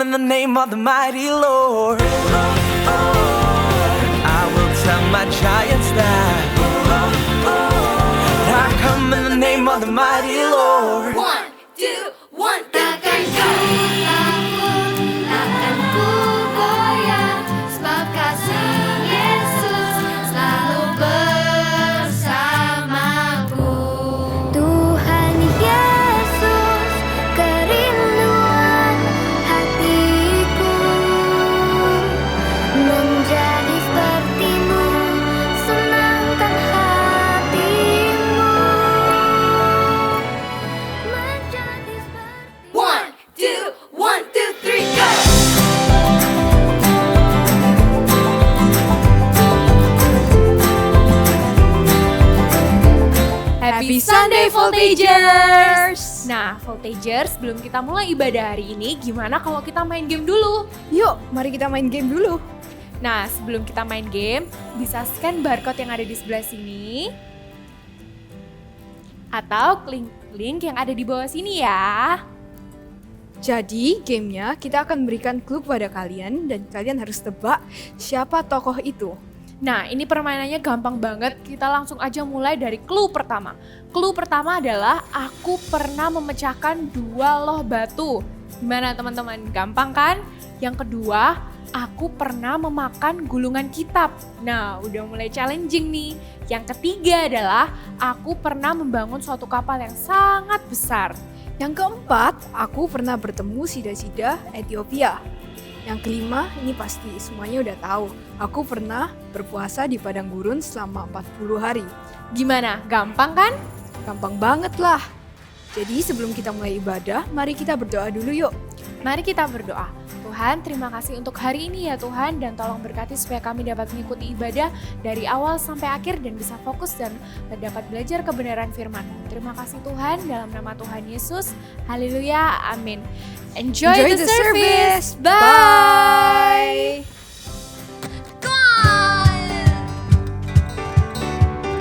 in the name of the mighty Lord. I will tell my giants that I come in the name of the mighty Lord. 1, 2, 1, takkan kau takut, takkan ku goyah, sebab kasih Yesus selalu bersamaku. Tuhan Yesus, kerinduan hatiku, menjadi sepertimu, senangkan hatimu. Menjadi seperti 1, 2, 1, 2, 3, go! Happy Sunday Voltagers! Nah, Voltagers, sebelum kita mulai ibadah hari ini, gimana kalau kita main game dulu? Yuk, mari kita main game dulu. Nah, sebelum kita main game, bisa scan barcode yang ada di sebelah sini. Atau klik link yang ada di bawah sini ya. Jadi, gamenya kita akan berikan clue pada kalian dan kalian harus tebak siapa tokoh itu. Nah, ini permainannya gampang banget. Kita langsung aja mulai dari clue pertama. Clue pertama adalah aku pernah memecahkan 2 loh batu. Gimana teman-teman? Gampang kan? Yang kedua, aku pernah memakan gulungan kitab. Nah, udah mulai challenging nih. Yang ketiga adalah aku pernah membangun suatu kapal yang sangat besar. Yang keempat, aku pernah bertemu sida-sida Ethiopia. Yang kelima, ini pasti semuanya udah tahu. Aku pernah berpuasa di padang gurun selama 40 hari. Gimana? Gampang kan? Gampang banget lah. Jadi sebelum kita mulai ibadah, mari kita berdoa dulu yuk. Mari kita berdoa. Tuhan, terima kasih untuk hari ini ya Tuhan, dan tolong berkati supaya kami dapat mengikuti ibadah dari awal sampai akhir dan bisa fokus dan dapat belajar kebenaran firman-Mu. Terima kasih Tuhan, dalam nama Tuhan Yesus. Haleluya, amin. Enjoy the service. Bye.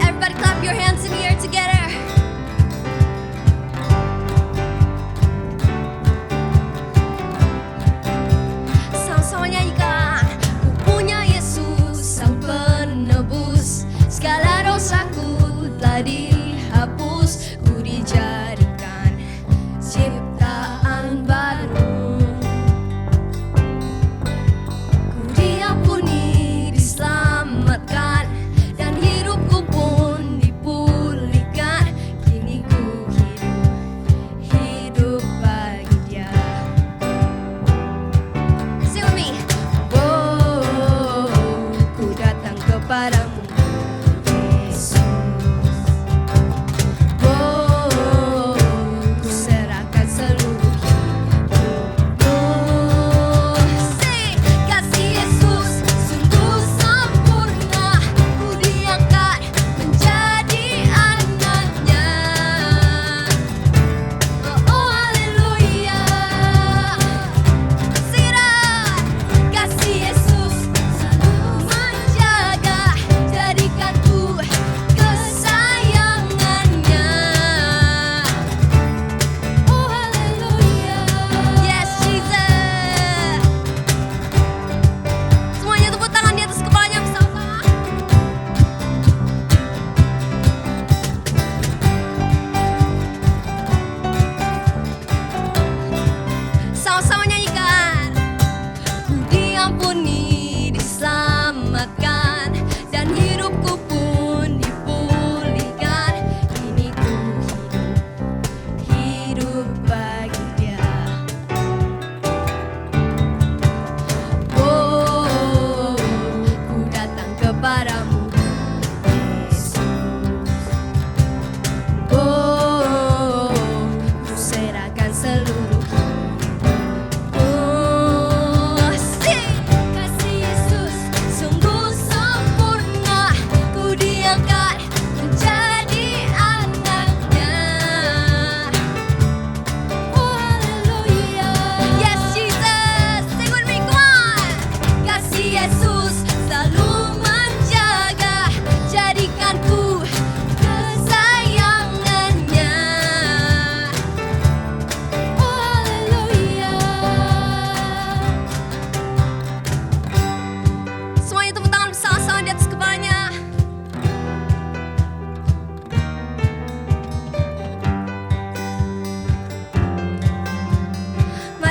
Everybody clap your hands in the air together. Sama-sama nyanyikan. Ku punya Yesus sang penebus, segala dosaku telah dihapus, ku dijadikan ciptaan baru. Ku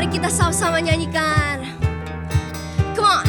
Mari kita sama-sama nyanyikan. Come on.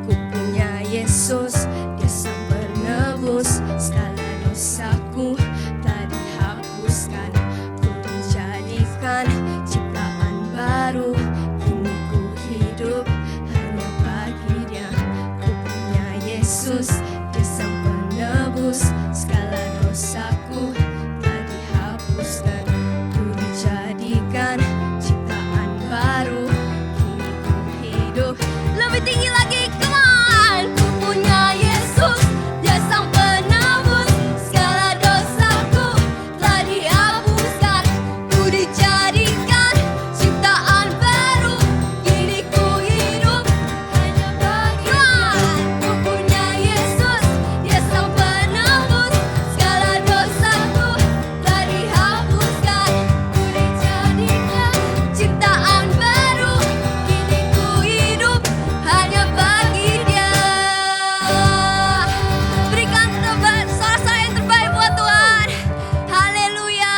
Ku punya Yesus, Dia sang penebus. Segala dosaku telah dihapuskan. Ku dijadikan ciptaan baru. Kini ku hidup hanya bagi Dia. Ku punya Yesus, Dia sang penebus. Segala dosaku telah dihapuskan. Ku dijadikan ciptaan baru. Kini ku hidup. Lebih tinggi lagi, come on. Ku punya Yesus, Dia sang penebus. Segala dosaku telah dihapuskan. Ku dijadikan ciptaan baru. Kini ku hidup hanya bagi Dia. Ku punya Yesus, Dia sang penebus. Segala dosaku telah dihapuskan. Ku dijadikan ciptaan baru. Kini ku hidup hanya bagi Dia. Berikan suara-suara yang terbaik buat Tuhan. Haleluya.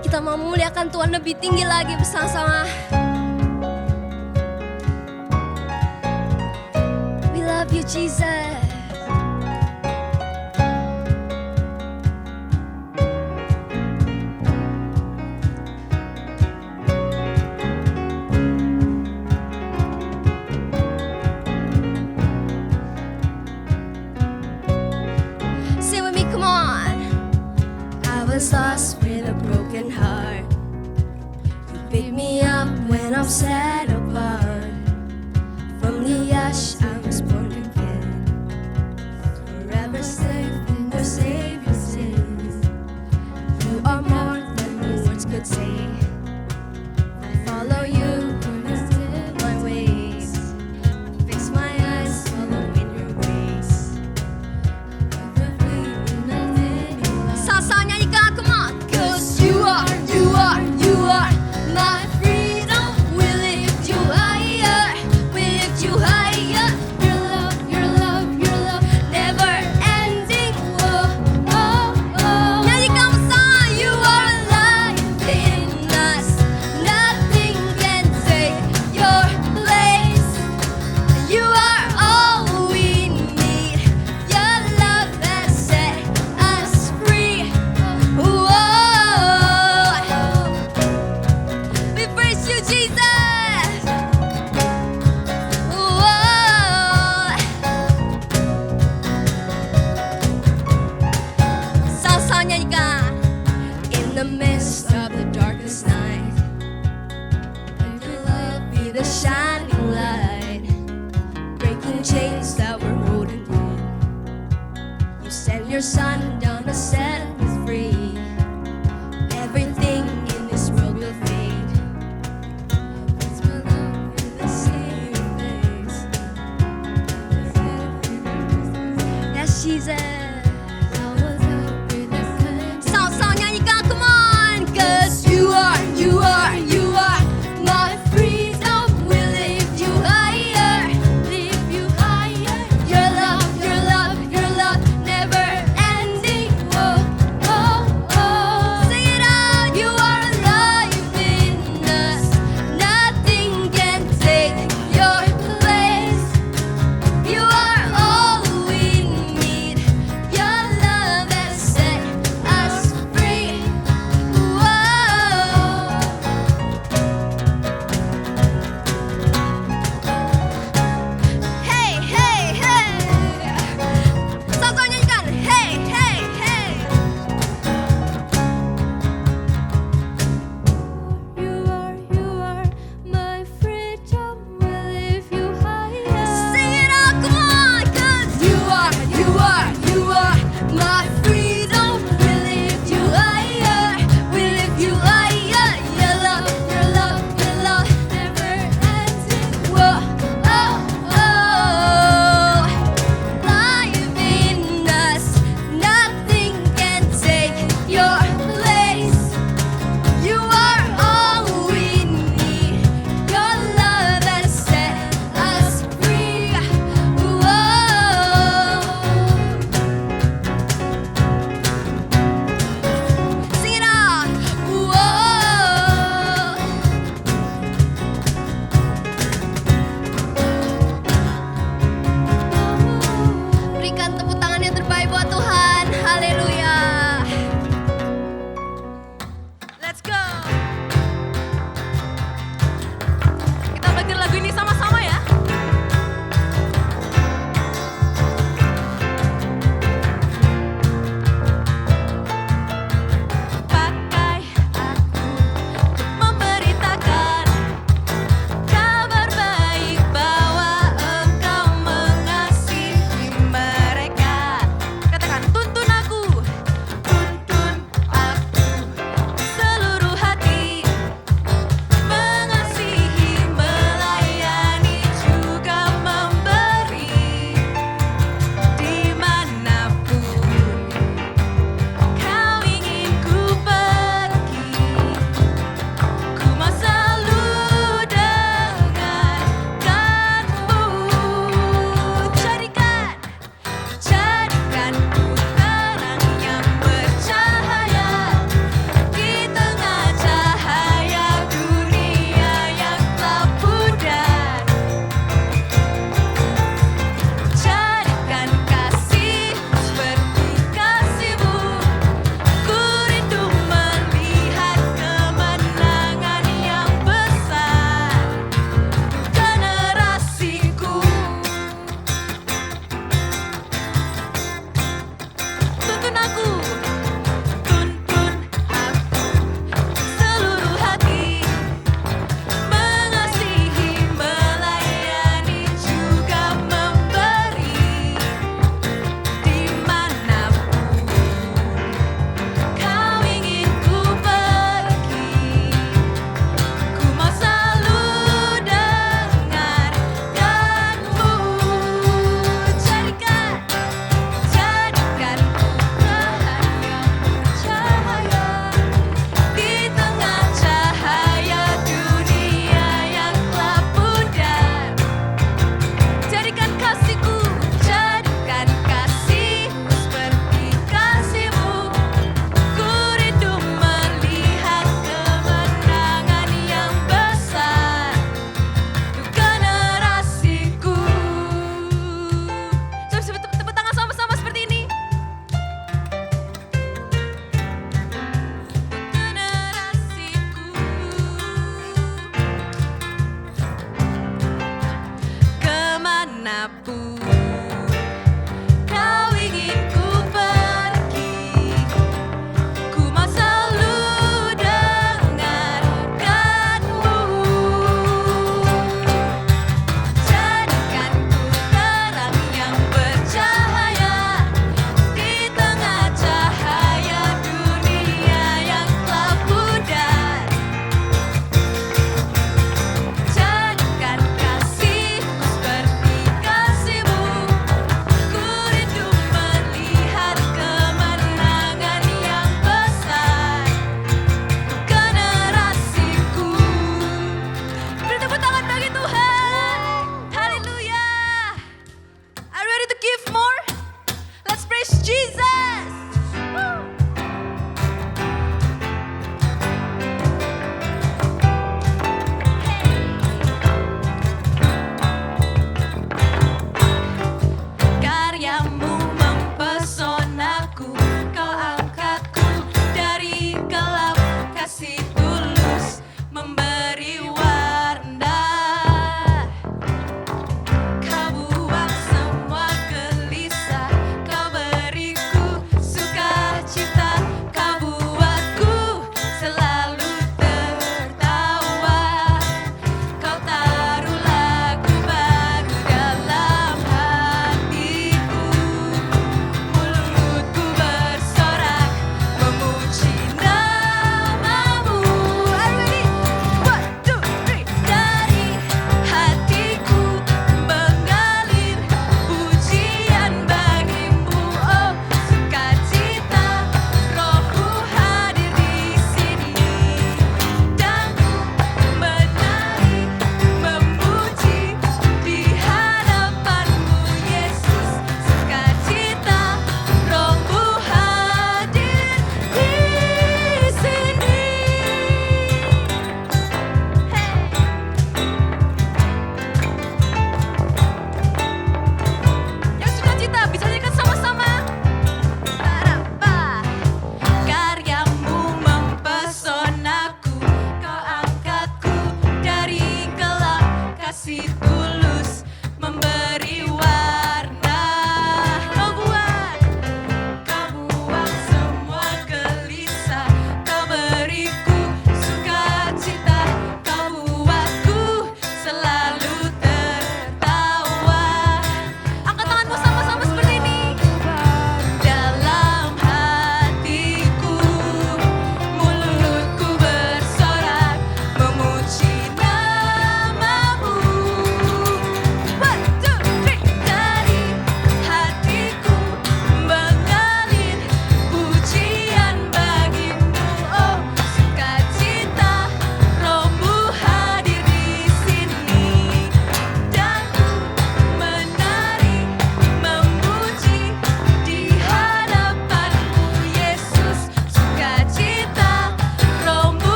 Kita mau memuliakan Tuhan lebih tinggi lagi bersama-sama. We love you, Jesus. Sing with me, come on. I was lost with a broken heart. You picked me up when I'm set apart. From the ash I was born again. Forever safe in your Savior's hands. You are more than the words could say. I follow you when I live my ways. Fix my eyes, follow in your ways. Sama-sama nyanyikan, come on. 'Cause you are my freedom. We lift you higher, we lift you higher. Your love never ending. Whoa, oh, oh. Nyanyikan bersama. You are alive in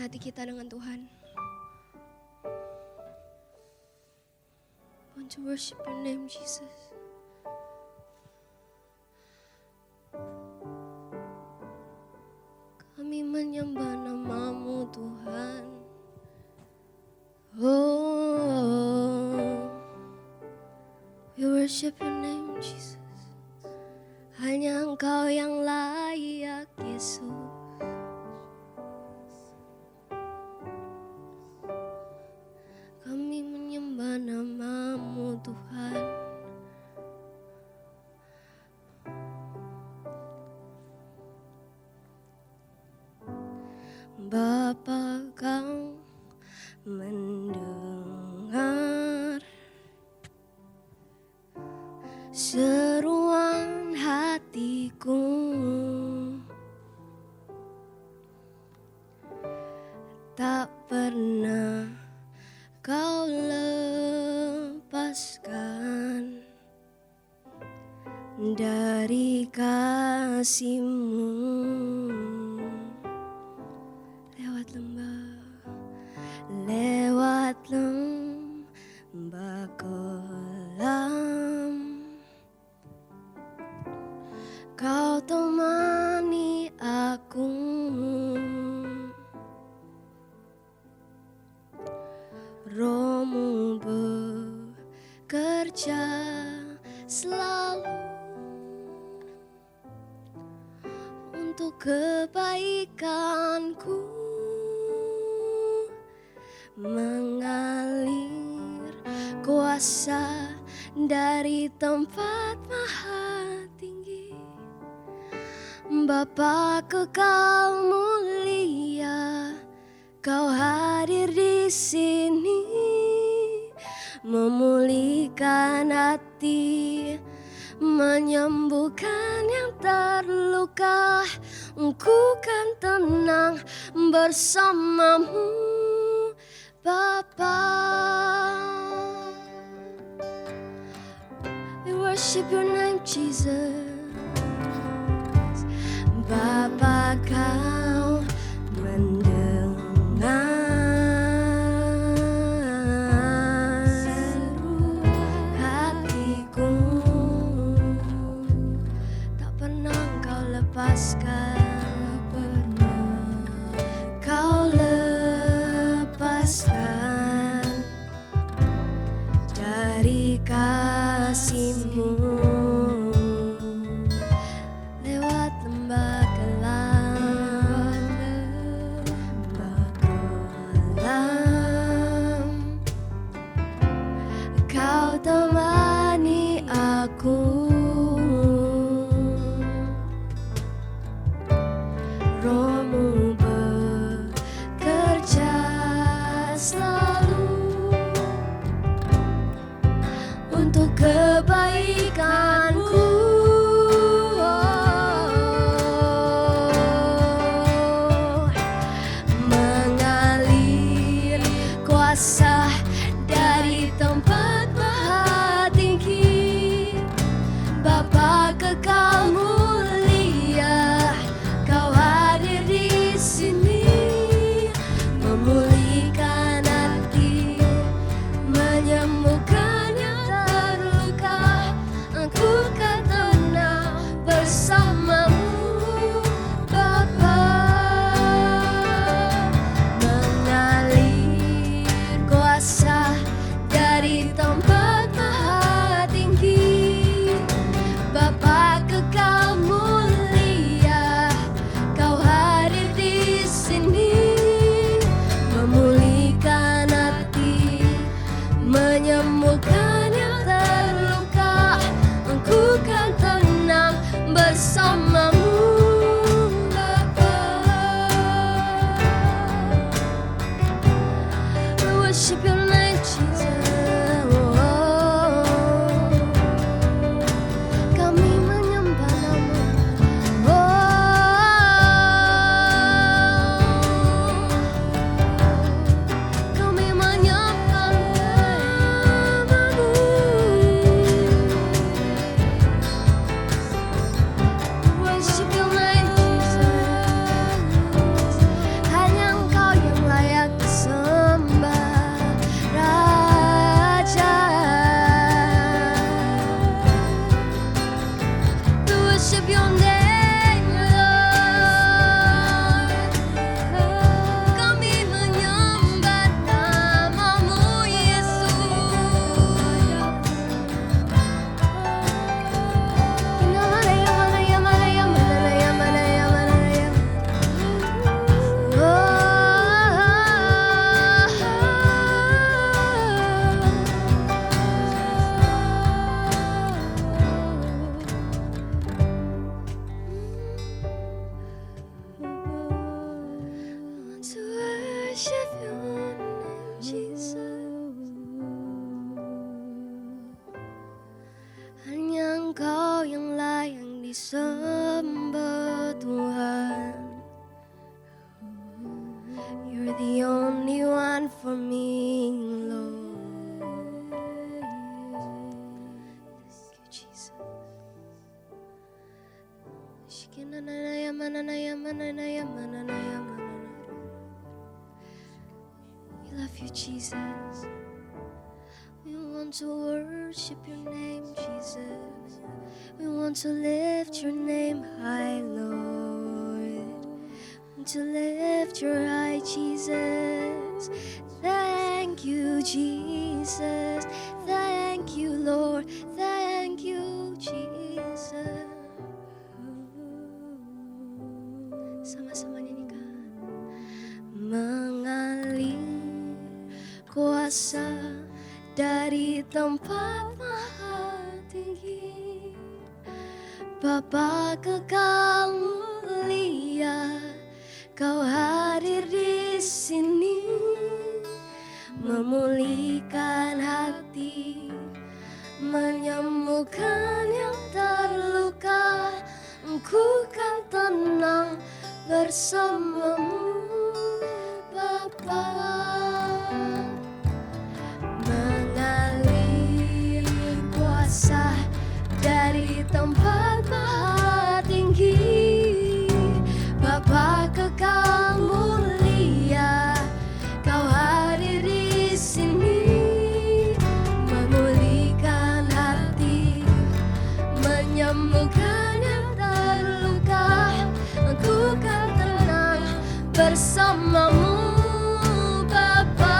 hati kita dengan Tuhan. Want to worship your name, Jesus. Kami menyembah nama-Mu, Tuhan. Oh, we worship your name, Jesus. Hanya Engkau yang layak, Yesus. Kami menyembah nama-Mu, Tuhan. Bapa, Kau mendengar seruan hatiku. Tak pernah Kau lepaskan dari kasih-Mu. Lewat lembah kelam, Kau temani aku. Roh-Mu bekerja selalu untuk kebaikanku, mengalir kuasa dari tempat maha tinggi. Bapa kekal mulia, Kau hadir di sini, memulihkan hati, menyembuhkan yang terluka. Ku kan tenang bersama-Mu, Bapa. We worship your name, Jesus. Bapa, Kau mendengar hatiku. Tak pernah Kau lepaskan, Kau lepaskan dari kasih-Mu. Lewat lembah kelam, Kau temani aku. Roh-Mu bekerja selalu untuk kebaikanku. Mengalir kuasa dari tempat maha tinggi. mananaya, mananaya, mananaya, mananaya. We love you, Jesus. We want to worship your name, Jesus. We want to lift your name high, Lord. Want to lift your high, Jesus. Thank you, Jesus. Thank you, Lord. Thank you, Jesus. Sama-sama nyanyikan. Mengalir kuasa dari tempat maha tinggi, Bapa kekal mulia, Kau hadir di sini, memulihkan hati, menyembuhkan yang terluka. Engkau kan tenang bersamamu, Bapa. Mengalir kuasa dari tempat maha tinggi, Bapa kekal mulia, Kau hadir di sini, memulihkan hati, menyembuhkan yang terluka. Engkau kan tenang bersamamu, Bapa.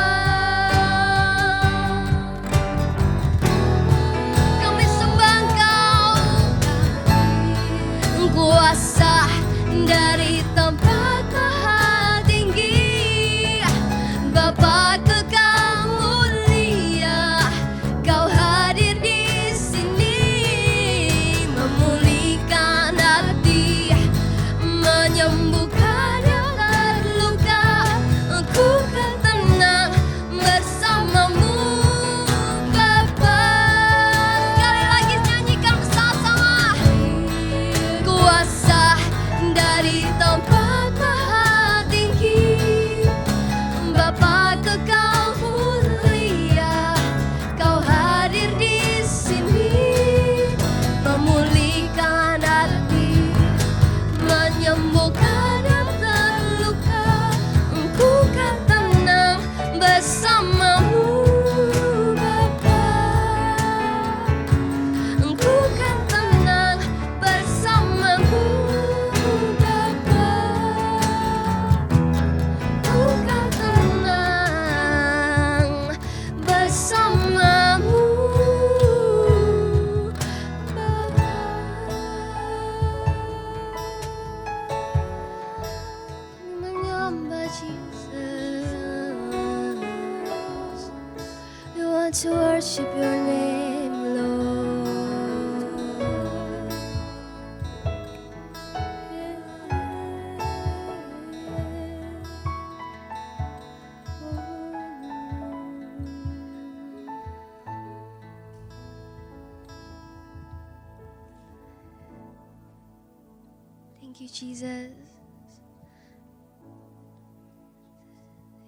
Kami sembah Engkau, kuasa dari tempat maha tinggi, Bapa kekal mulia, Kau hadir di sini, memulihkan hati, menyembuhkan yang terluka. Engkau kan tenang bersamamu, Bapa. Sekali lagi nyanyikan bersama-sama. Kuasa dari tempat maha tinggi, Bapa kekal mulia, Kau hadir di sini, memulihkan hati, menyembuhkan yang terluka. Engkau kan tenang bersamamu, Bapa. Engkau kan tenang bersamamu, Bapa. Engkau kan tenang bersamamu, Bapa. Menyembah Jesus. We want to worship your name, Lord. Thank you, Jesus.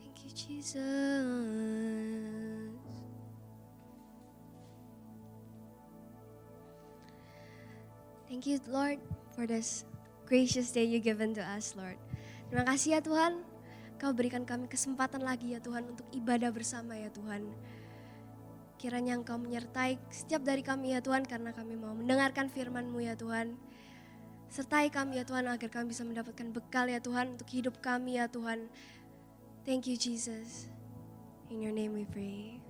Thank you, Jesus. Thank you, Lord, for this gracious day you given to us, Lord. Terima kasih ya Tuhan, Kau berikan kami kesempatan lagi ya Tuhan untuk ibadah bersama ya Tuhan. Kiranya Engkau menyertai setiap dari kami ya Tuhan, karena kami mau mendengarkan firman-Mu ya Tuhan. Sertai kami ya Tuhan agar kami bisa mendapatkan bekal ya Tuhan untuk hidup kami ya Tuhan. Thank you Jesus. In your name we pray.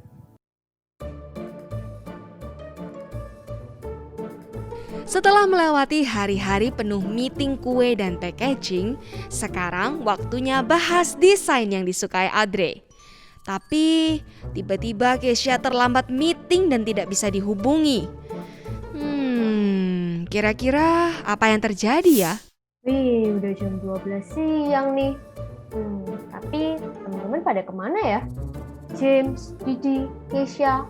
Setelah melewati hari-hari penuh meeting kue dan packaging, sekarang waktunya bahas desain yang disukai Audrey. Tapi tiba-tiba Kesha terlambat meeting dan tidak bisa dihubungi. Kira-kira apa yang terjadi ya? Wih, udah jam 12 siang nih. Tapi teman-teman pada kemana ya? James, Didi, Kesha,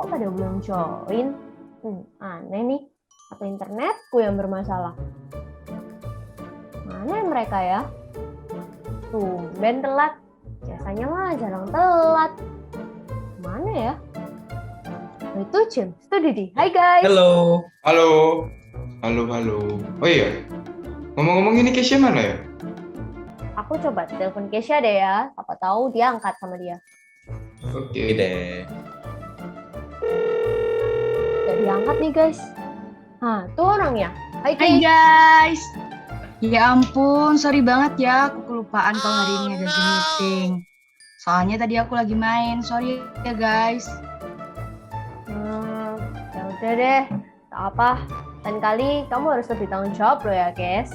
kok pada belum join? Aneh nih, atau internetku yang bermasalah? Mana mereka ya? Tumben telat, biasanya mah jarang telat. Mana ya? Itu James, itu Didi. Hai guys. Halo. Halo. Oh iya. Ngomong-ngomong ini Kesha mana ya? Aku coba telepon Kesha deh ya. Apa tahu dia angkat sama dia. Oke. Oke deh. Gak diangkat nih guys. Nah, tuh orangnya. Hai Hai Kes. guys. Ya ampun, sorry banget ya, aku kelupaan kalau hari ini ada Zoom meeting. Soalnya tadi aku lagi main, sorry ya guys. Ya udah deh. Tak apa. Lain kali kamu harus lebih tanggung jawab loh ya, Kes.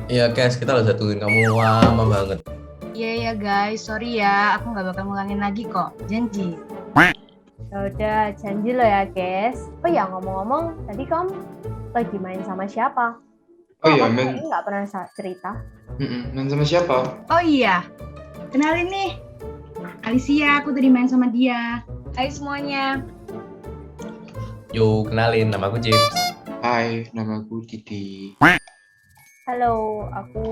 Iya Kes, kita udah tungguin kamu lama banget. Iya ya guys, sorry ya, aku nggak bakal ngulangin lagi kok, janji. Ya udah, janji lo ya, Kes. Oh ya, ngomong-ngomong, tadi kamu lagi main sama siapa? Oh iya, kamu main. kayaknya nggak pernah cerita. Main sama siapa? Oh iya, kenalin nih, Alicia, aku tadi main sama dia. Hai semuanya. Yo, kenalin, nama aku James. Hai, namaku Didi. Halo, aku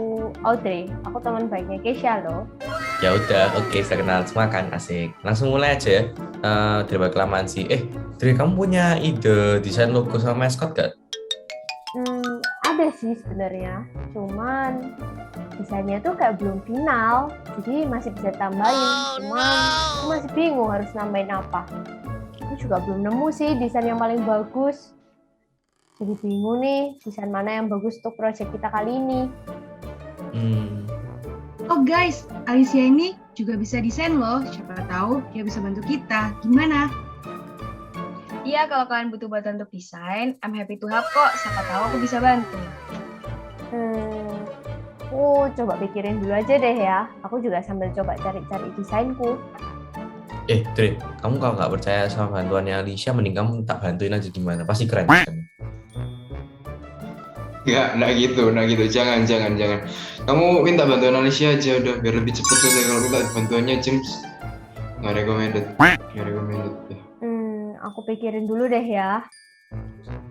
Audrey. Aku teman baiknya Kesha loh. Ya udah, oke, saya kenal semua kan, asik. Langsung mulai aja ya. Daripada kelamaan sih. Dri, kamu punya ide desain logo sama maskot gak? Ada sih sebenarnya. Cuman desainnya tuh kayak belum final. Jadi masih bisa tambahin. Cuman aku masih bingung harus nambahin apa. Aku juga belum nemu sih desain yang paling bagus. Jadi bingung nih, desain mana yang bagus untuk proyek kita kali ini. Oh guys, Alicia ini juga bisa desain loh, siapa tahu dia bisa bantu kita. Gimana? Iya, kalau kalian butuh bantuan untuk desain, I'm happy to help kok. Siapa tahu aku bisa bantu. Aku coba pikirin dulu aja deh ya. Aku juga sambil coba cari-cari desainku. Dri, kamu kalau nggak percaya sama bantuannya Alicia, mending kamu tak bantuin aja gimana? Pasti keren. Nggak gitu. Jangan. Kamu minta bantuan Alicia aja udah, biar lebih cepet selesai. Kalau minta bantuannya James, nggak recommended. Ya. Aku pikirin dulu deh ya.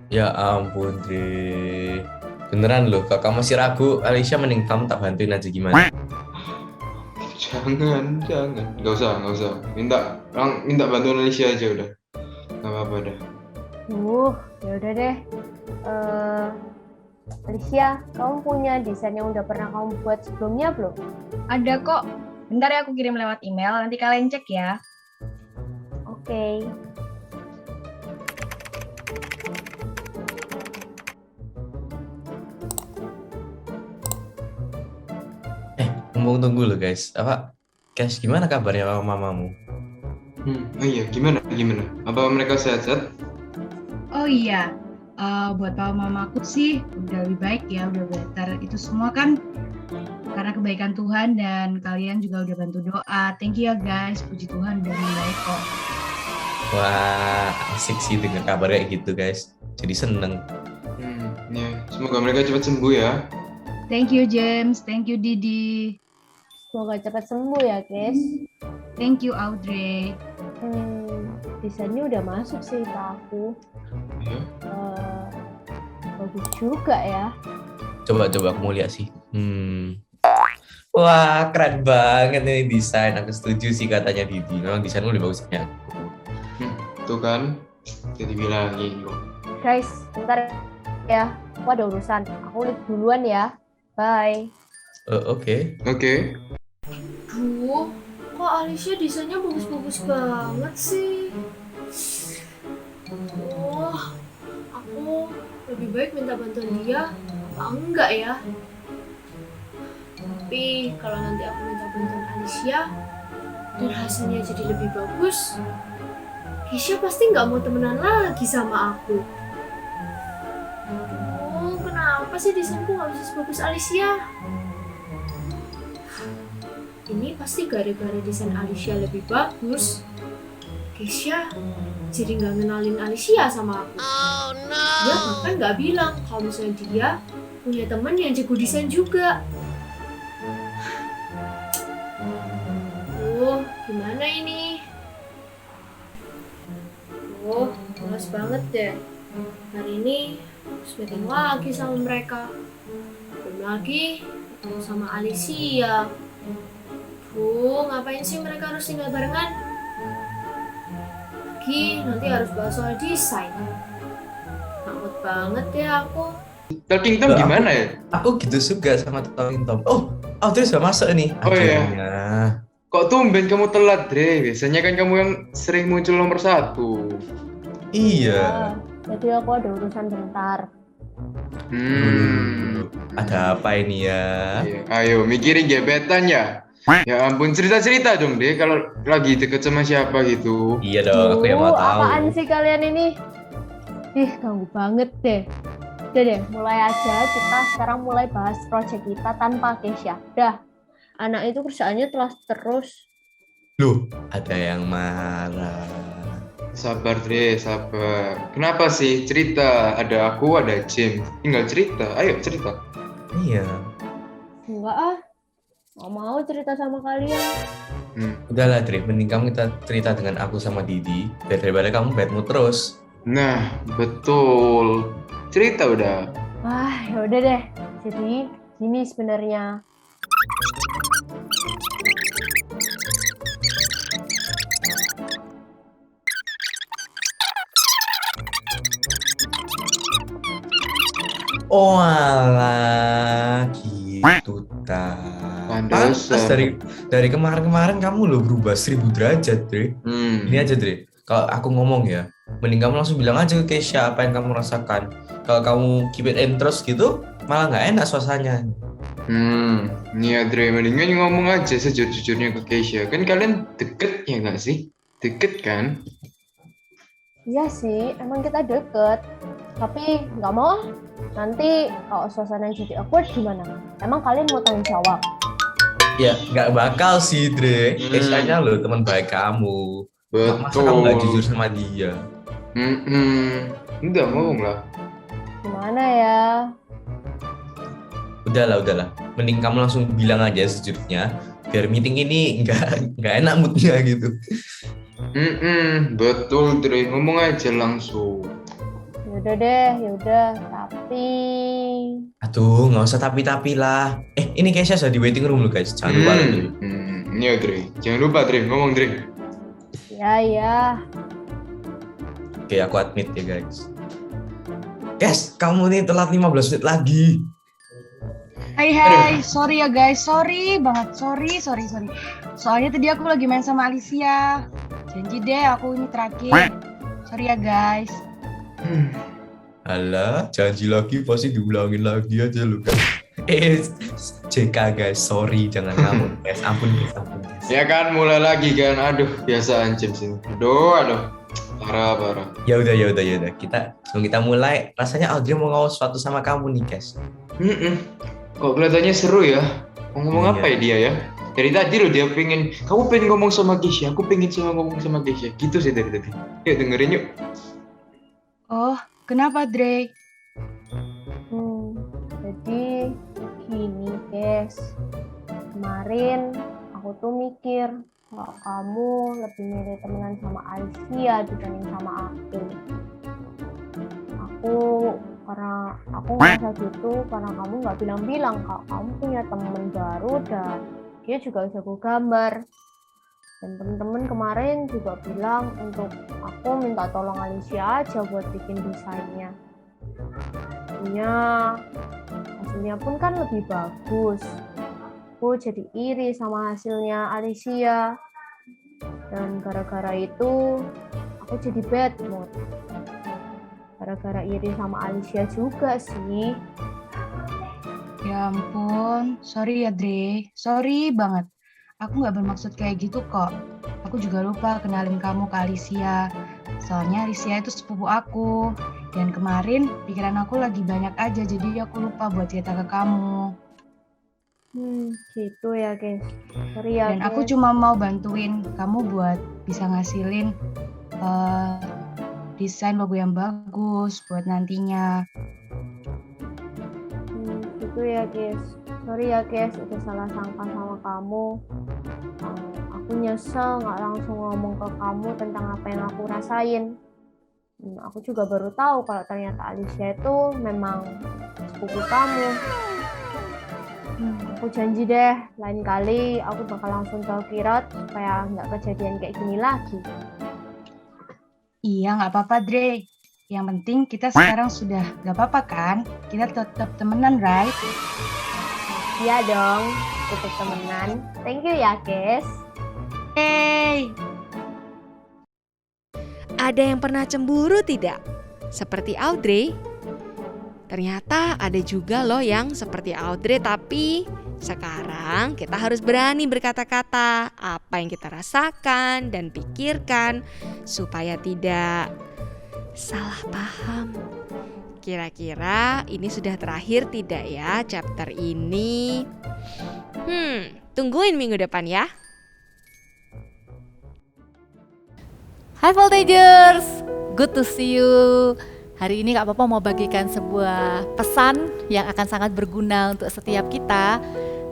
Ya ampun, Dri. Beneran loh, kalau kamu masih ragu, Alicia mending kamu tak bantuin aja gimana? Jangan. Nggak usah. Minta bantuan Alicia aja udah. Nggak apa-apa dah. Ya udah deh. Alicia, kamu punya desain yang udah pernah kamu buat sebelumnya belum? Ada kok. Bentar ya, aku kirim lewat email, nanti kalian cek ya. Oke. Ngomong tunggu loh guys. Kes, gimana kabarnya sama mamamu? Oh iya, gimana? Apa mereka sehat-sehat? Oh iya, buat papa mamaku sih udah lebih baik ya, udah better. Itu semua kan karena kebaikan Tuhan dan kalian juga udah bantu doa. Thank you ya guys, puji Tuhan udah lebih baik kok. Wah, asik sih dengar kabar kayak gitu guys. Jadi seneng. Ya, semoga mereka cepat sembuh ya. Thank you James, thank you Didi. Semoga cepat sembuh ya, Kes. Thank you Audrey. Desainnya udah masuk sih ke aku. Ya. Bagus juga ya. Coba aku mau lihat sih. Wah, keren banget nih desain. Aku setuju sih katanya Didi. Memang desainmu lebih bagusnya. Tuh kan, jadi bilangin kok. Guys, bentar ya. Aku ada urusan. Aku lihat duluan ya. Bye. Oke. Duh, kok Alicia desainnya bagus-bagus banget sih? Wah, aku lebih baik minta bantuan dia apa enggak ya? Tapi kalau nanti aku minta bantuan Alicia dan hasilnya jadi lebih bagus, Kesha pasti nggak mau temenan lagi sama aku. Aduh, kenapa sih desainku nggak bisa sebagus Alicia? Ini pasti gara-gara desain Alicia lebih bagus. Kesha jadi nggak ngenalin Alicia sama aku. Dia bahkan nggak bilang kalau misalnya dia punya teman yang jago desain juga. Gimana ini? Males banget deh. Hari ini harus meeting lagi sama mereka. Belum lagi ketemu sama Alicia. Ngapain sih mereka harus tinggal barengan? Lagi nanti harus bahas soal desain. Takut banget ya aku. Talking Tom Loh, gimana ya? Aku gitu suka sama Talking Tom. Oh, Audrey sudah masuk nih. Oh, iya. Akhirnya. Kok tumben kamu telat, Dre? Biasanya kan kamu yang sering muncul nomor 1. Iya. Jadi aku ada urusan bentar. Ada apa ini ya? Iya. Ayo, mikirin gebetan ya. Ya ampun, cerita-cerita dong, deh. Kalau lagi deket sama siapa gitu. Iya dong, aku yang mau tahu. Apaan sih kalian ini? Ih, ganggu banget deh. Udah deh, mulai aja kita sekarang mulai bahas project kita tanpa Kesha. Dah, anak itu kerjaannya terus. Loh, ada yang marah. Sabar, Dre, sabar. Kenapa sih? Cerita. Ada aku, ada Jim. Tinggal cerita. Ayo, cerita. Iya. Enggak ah, nggak mau cerita sama kalian. Udahlah, Dre. Mending kamu kita cerita dengan aku sama Didi. Daripada kamu bad mood terus. Nah, betul. Cerita udah. Wah, ya udah deh. Jadi gini sebenarnya. Oh alah, gitu ta. Pantes dari kemarin-kemarin kamu lo berubah 1000 derajat, Dre. Ini aja, Dre. Kalau aku ngomong ya, mending kamu langsung bilang aja ke Kesha apa yang kamu rasakan. Kalau kamu keep it in terus gitu, malah nggak enak suasananya. Nih Dre, mendingan ngomong aja sejujur-jujurnya ke Kesha. Kan kalian deket ya nggak sih? Deket kan? Iya sih, emang kita deket. Tapi nggak mau ah. Nanti kalau suasana jadi awkward gimana? Emang kalian mau tanggung jawab? Ya, nggak bakal sih, Dre. Kesha-nya lo teman baik kamu. Masa kamu nggak jujur sama dia? Udah ngomong lah. Gimana ya? Udahlah. Mending kamu langsung bilang aja sejujurnya, biar meeting ini nggak enak moodnya gitu. Betul, Dre. Ngomong aja langsung. Yaudah deh, yaudah. Tapi... Aduh, nggak usah tapi lah. Ini Kesha sudah di waiting room loh, guys. Jangan lupa lagi. Iya, Dre. Jangan lupa, Dre. Ngomong, Dre. Ya. Oke, aku admit ya, guys. Guys, kamu nih telat 15 menit lagi. Hai, sorry ya guys, sorry banget, sorry. Soalnya tadi aku lagi main sama Alicia. Janji deh aku ini terakhir. Sorry ya guys. Alah, janji lagi pasti diulangin lagi aja lu guys. JK guys, sorry, jangan ngomong guys. Ampun guys. Ya kan, mulai lagi kan. Aduh, biasaan James ini. Aduh. Parah. Ya udah. Sebelum kita mulai, rasanya Audrey mau ngomong sesuatu sama kamu nih, guys. Kok kelihatannya seru ya? Ngomong apa ya dia ya? Dari tadi loh dia kamu pengen ngomong sama Kesha, aku pengen ngomong sama Kesha. Gitu sih dari tadi. Yuk dengerin yuk. Oh, kenapa Dre? Jadi gini guys. Kemarin aku tuh mikir kalau kamu lebih milih temenan sama Alicia dibanding sama aku. Aku ngerasa gitu karena kamu nggak bilang-bilang kalau kamu punya temen baru dan dia juga jago gambar. Dan temen-temen kemarin juga bilang untuk aku minta tolong Alicia aja buat bikin desainnya. Hasilnya pun kan lebih bagus. Aku jadi iri sama hasilnya Alicia. Dan gara-gara itu aku jadi bad mood. Gara-gara iri sama Alicia juga sih. Ya ampun, sorry ya Dre, sorry banget. Aku nggak bermaksud kayak gitu kok. Aku juga lupa kenalin kamu ke Alicia. Soalnya Alicia itu sepupu aku. Dan kemarin pikiran aku lagi banyak aja, jadi aku lupa buat cerita ke kamu. Gitu ya guys. Sorry ya. Dan aku cuma mau bantuin kamu buat bisa ngasilin desain logo yang bagus buat nantinya. Gitu ya guys. Sorry ya guys, udah salah sangka sama kamu. Aku nyesel nggak langsung ngomong ke kamu tentang apa yang aku rasain. Aku juga baru tahu kalau ternyata Alicia itu memang sepupu kamu. Aku janji deh, lain kali aku bakal langsung tell Kirot supaya nggak kejadian kayak gini lagi. Iya, nggak apa-apa Dre. Yang penting kita sekarang sudah gak apa-apa kan? Kita tetap temenan, right? Iya dong, tetap temenan. Thank you ya, Kes. Hey. Ada yang pernah cemburu tidak? Seperti Audrey? Ternyata ada juga loh yang seperti Audrey, tapi sekarang kita harus berani berkata-kata apa yang kita rasakan dan pikirkan supaya tidak salah paham. Kira-kira ini sudah terakhir tidak ya chapter ini? Tungguin minggu depan ya. Hai Voltagers, good to see you. Hari ini Kak Popo mau bagikan sebuah pesan yang akan sangat berguna untuk setiap kita.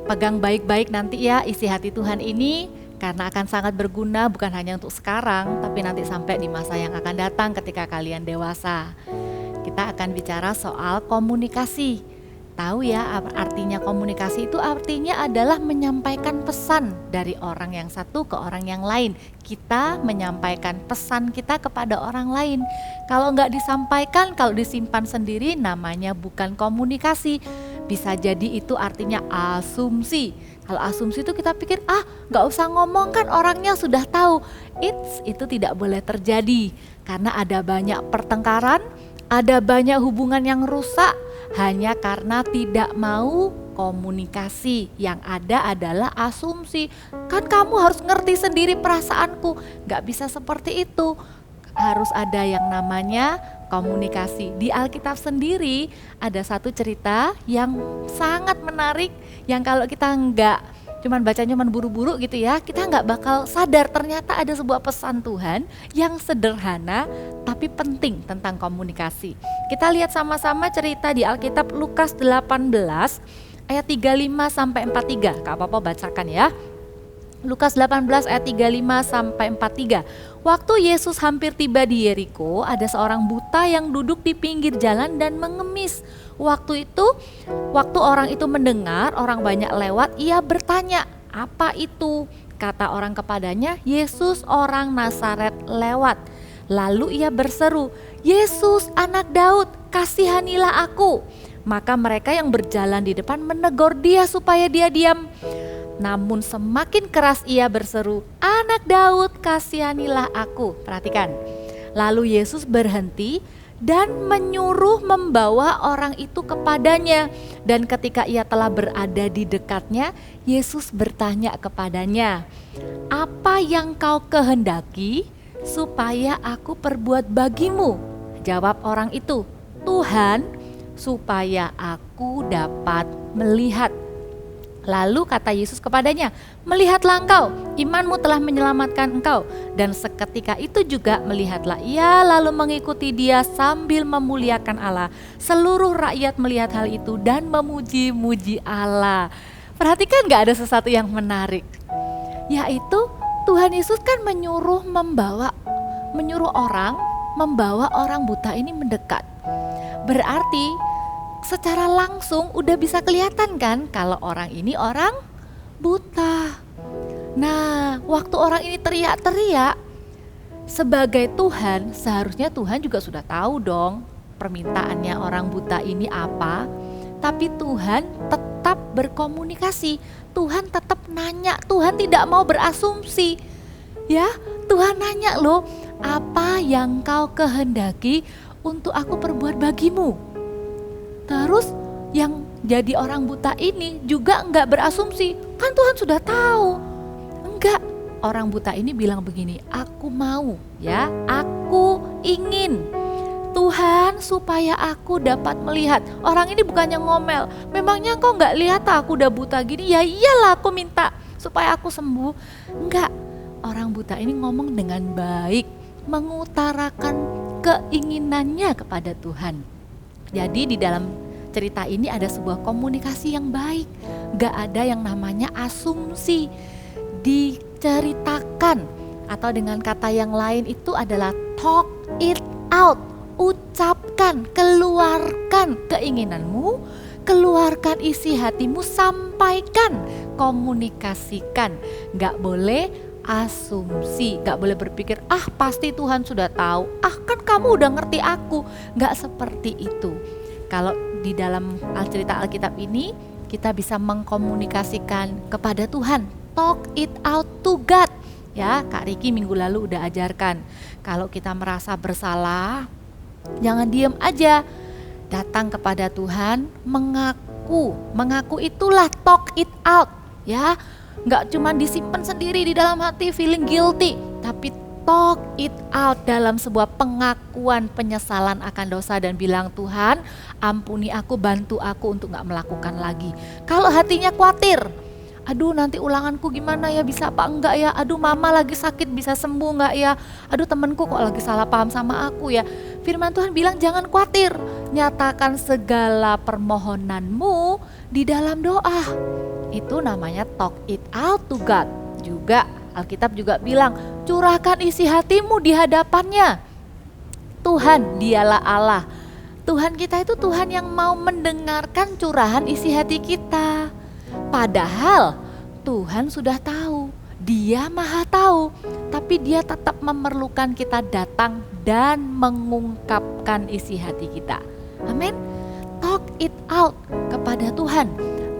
Pegang baik-baik nanti ya isi hati Tuhan ini, karena akan sangat berguna bukan hanya untuk sekarang, tapi nanti sampai di masa yang akan datang ketika kalian dewasa. Kita akan bicara soal komunikasi. Tahu ya artinya komunikasi itu artinya adalah menyampaikan pesan dari orang yang satu ke orang yang lain. Kita menyampaikan pesan kita kepada orang lain. Kalau nggak disampaikan, kalau disimpan sendiri namanya bukan komunikasi. Bisa jadi itu artinya asumsi. Kalau asumsi itu kita pikir nggak usah ngomong kan orangnya sudah tahu. Itu tidak boleh terjadi karena ada banyak pertengkaran, ada banyak hubungan yang rusak hanya karena tidak mau komunikasi. Yang ada adalah asumsi. Kan kamu harus ngerti sendiri perasaanku. Gak bisa seperti itu. Harus ada yang namanya komunikasi. Di Alkitab sendiri ada satu cerita yang sangat menarik, yang kalau kita cuman buru-buru gitu ya, kita nggak bakal sadar ternyata ada sebuah pesan Tuhan yang sederhana tapi penting tentang komunikasi. Kita lihat sama-sama cerita di Alkitab Lukas 18 ayat 35 sampai 43. Kak Papa bacakan ya. Lukas 18 ayat 35 sampai 43. Waktu Yesus hampir tiba di Yeriko, ada seorang buta yang duduk di pinggir jalan dan mengemis. Waktu orang itu mendengar orang banyak lewat, ia bertanya, "Apa itu?" Kata orang kepadanya, "Yesus orang Nazaret lewat." Lalu ia berseru, "Yesus anak Daud, kasihanilah aku." Maka mereka yang berjalan di depan menegur dia supaya dia diam. Namun semakin keras ia berseru, "Anak Daud, kasihanilah aku." Perhatikan. Lalu Yesus berhenti dan menyuruh membawa orang itu kepadanya. Dan ketika ia telah berada di dekatnya, Yesus bertanya kepadanya, "Apa yang kau kehendaki supaya aku perbuat bagimu?" Jawab orang itu, "Tuhan, supaya aku dapat melihat." Lalu kata Yesus kepadanya, "Melihatlah engkau, imanmu telah menyelamatkan engkau." Dan seketika itu juga melihatlah ia, lalu mengikuti dia sambil memuliakan Allah. Seluruh rakyat melihat hal itu dan memuji-muji Allah. Perhatikan gak ada sesuatu yang menarik? Yaitu Tuhan Yesus kan menyuruh orang membawa orang buta ini mendekat. Berarti secara langsung udah bisa kelihatan kan kalau orang ini orang buta. Nah, waktu orang ini teriak-teriak, sebagai Tuhan, seharusnya Tuhan juga sudah tahu dong permintaannya orang buta ini apa. Tapi Tuhan tetap berkomunikasi, Tuhan tetap nanya, Tuhan tidak mau berasumsi. Ya, Tuhan nanya loh, "Apa yang kau kehendaki untuk aku perbuat bagimu?" Terus yang jadi orang buta ini juga enggak berasumsi, kan Tuhan sudah tahu. Enggak, orang buta ini bilang begini, "Aku mau ya, aku ingin Tuhan supaya aku dapat melihat." Orang ini bukannya ngomel, "Memangnya kau enggak lihat aku udah buta gini?" "Ya iyalah aku minta supaya aku sembuh." Enggak, orang buta ini ngomong dengan baik, mengutarakan keinginannya kepada Tuhan. Jadi di dalam cerita ini ada sebuah komunikasi yang baik. Gak ada yang namanya asumsi. Diceritakan, atau dengan kata yang lain itu adalah talk it out. Ucapkan, keluarkan keinginanmu, keluarkan isi hatimu, sampaikan, komunikasikan. Gak boleh asumsi, gak boleh berpikir pasti Tuhan sudah tahu, kan kamu udah ngerti aku. Gak seperti itu. Kalau di dalam cerita Alkitab ini kita bisa mengkomunikasikan kepada Tuhan, talk it out to God. Ya, Kak Riki minggu lalu udah ajarkan, kalau kita merasa bersalah, jangan diem aja, datang kepada Tuhan, mengaku itulah talk it out, ya, nggak cuma disimpan sendiri di dalam hati feeling guilty, tapi talk it out dalam sebuah pengakuan penyesalan akan dosa dan bilang, Tuhan ampuni aku, bantu aku untuk nggak melakukan lagi. Kalau hatinya khawatir, aduh nanti ulanganku gimana ya, bisa apa enggak ya, aduh mama lagi sakit bisa sembuh enggak ya, aduh temanku kok lagi salah paham sama aku ya. Firman Tuhan bilang jangan khawatir, nyatakan segala permohonanmu di dalam doa. Itu namanya talk it out to God. Juga Alkitab juga bilang curahkan isi hatimu di hadapannya. Tuhan dialah Allah. Tuhan kita itu Tuhan yang mau mendengarkan curahan isi hati kita. Padahal Tuhan sudah tahu, Dia Maha Tahu, tapi Dia tetap memerlukan kita datang dan mengungkapkan isi hati kita. Amin. Talk it out kepada Tuhan.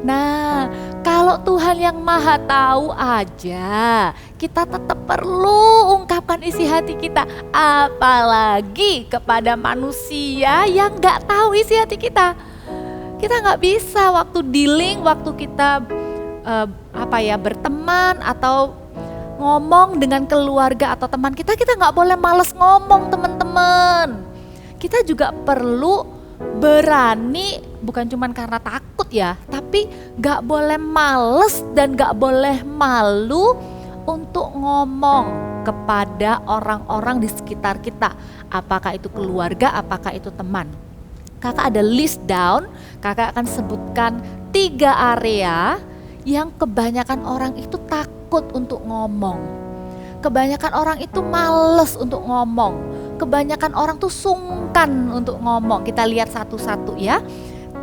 Nah, kalau Tuhan yang Maha Tahu aja, kita tetap perlu ungkapkan isi hati kita, apalagi kepada manusia yang gak tahu isi hati kita. Kita nggak bisa waktu dealing, waktu kita berteman atau ngomong dengan keluarga atau teman kita nggak boleh males ngomong, teman-teman. Kita juga perlu berani, bukan cuma karena takut ya, tapi nggak boleh males dan nggak boleh malu untuk ngomong kepada orang-orang di sekitar kita, apakah itu keluarga, apakah itu teman. Kakak ada list down, kakak akan sebutkan 3 area yang kebanyakan orang itu takut untuk ngomong. Kebanyakan orang itu males untuk ngomong. Kebanyakan orang tuh sungkan untuk ngomong. Kita lihat satu-satu ya.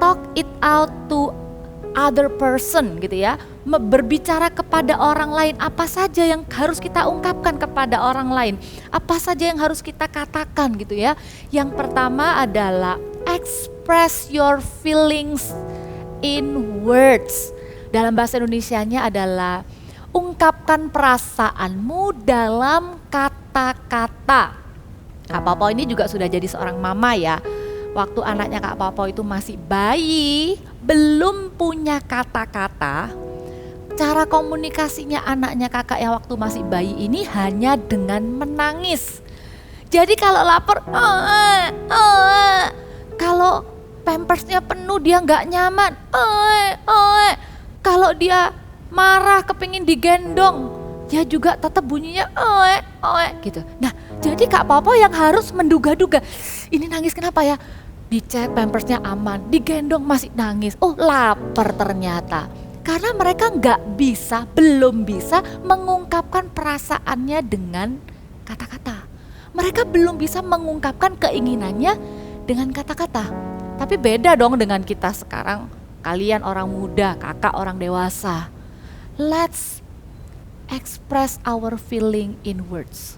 Talk it out to other person gitu ya. Berbicara kepada orang lain, apa saja yang harus kita ungkapkan kepada orang lain. Apa saja yang harus kita katakan gitu ya. Yang pertama adalah express your feelings in words. Dalam bahasa Indonesianya adalah ungkapkan perasaanmu dalam kata-kata. Kak Popo ini juga sudah jadi seorang mama ya. Waktu anaknya Kak Popo itu masih bayi, belum punya kata-kata, cara komunikasinya anaknya kakak yang waktu masih bayi ini hanya dengan menangis. Jadi kalau lapar, kalau pampersnya penuh dia nggak nyaman, kalau dia marah kepingin digendong, dia juga tetap bunyinya gitu. Nah, jadi Kak Popo yang harus menduga-duga, ini nangis kenapa ya? Dicek pampersnya aman, digendong masih nangis, lapar ternyata. Karena mereka belum bisa mengungkapkan perasaannya dengan kata-kata. Mereka belum bisa mengungkapkan keinginannya dengan kata-kata. Tapi beda dong dengan kita sekarang, kalian orang muda, kakak orang dewasa. Let's express our feeling in words.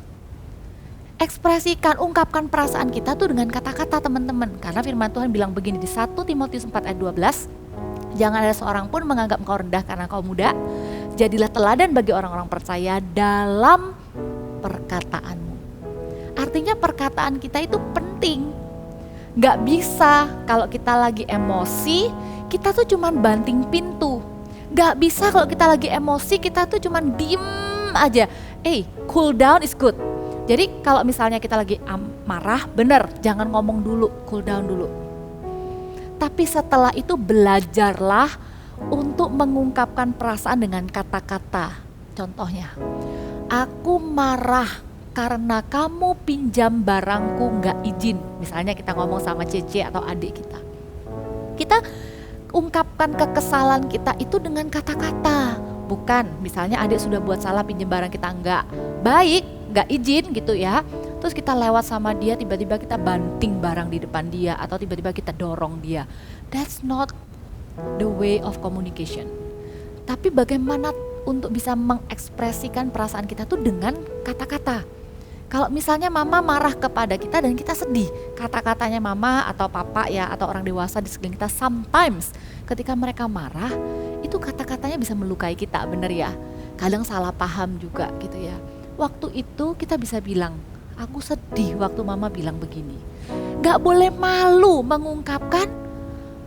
Ekspresikan, ungkapkan perasaan kita tuh dengan kata-kata teman-teman. Karena firman Tuhan bilang begini di 1 Timotius 4 ayat 12, jangan ada seorang pun menganggap engkau rendah karena kau muda. Jadilah teladan bagi orang-orang percaya dalam perkataanmu. Artinya perkataan kita itu penting. Gak bisa kalau kita lagi emosi, kita tuh cuman banting pintu. Gak bisa kalau kita lagi emosi, kita tuh cuman diem aja. Cool down is good. Jadi kalau misalnya kita lagi marah, bener, jangan ngomong dulu, cool down dulu. Tapi setelah itu belajarlah untuk mengungkapkan perasaan dengan kata-kata. Contohnya, aku marah karena kamu pinjam barangku gak izin. Misalnya kita ngomong sama Cece atau adik kita. Kita ungkapkan kekesalan kita itu dengan kata-kata. Bukan misalnya adik sudah buat salah pinjam barang kita gak baik, gak izin gitu ya. Terus kita lewat sama dia, tiba-tiba kita banting barang di depan dia atau tiba-tiba kita dorong dia. That's not the way of communication. Tapi bagaimana untuk bisa mengekspresikan perasaan kita tuh dengan kata-kata. Kalau misalnya mama marah kepada kita dan kita sedih, kata-katanya mama atau papa ya atau orang dewasa di sekeliling kita sometimes ketika mereka marah, itu kata-katanya bisa melukai kita, bener ya? Kadang salah paham juga gitu ya. Waktu itu kita bisa bilang, aku sedih waktu mama bilang begini. Gak boleh malu mengungkapkan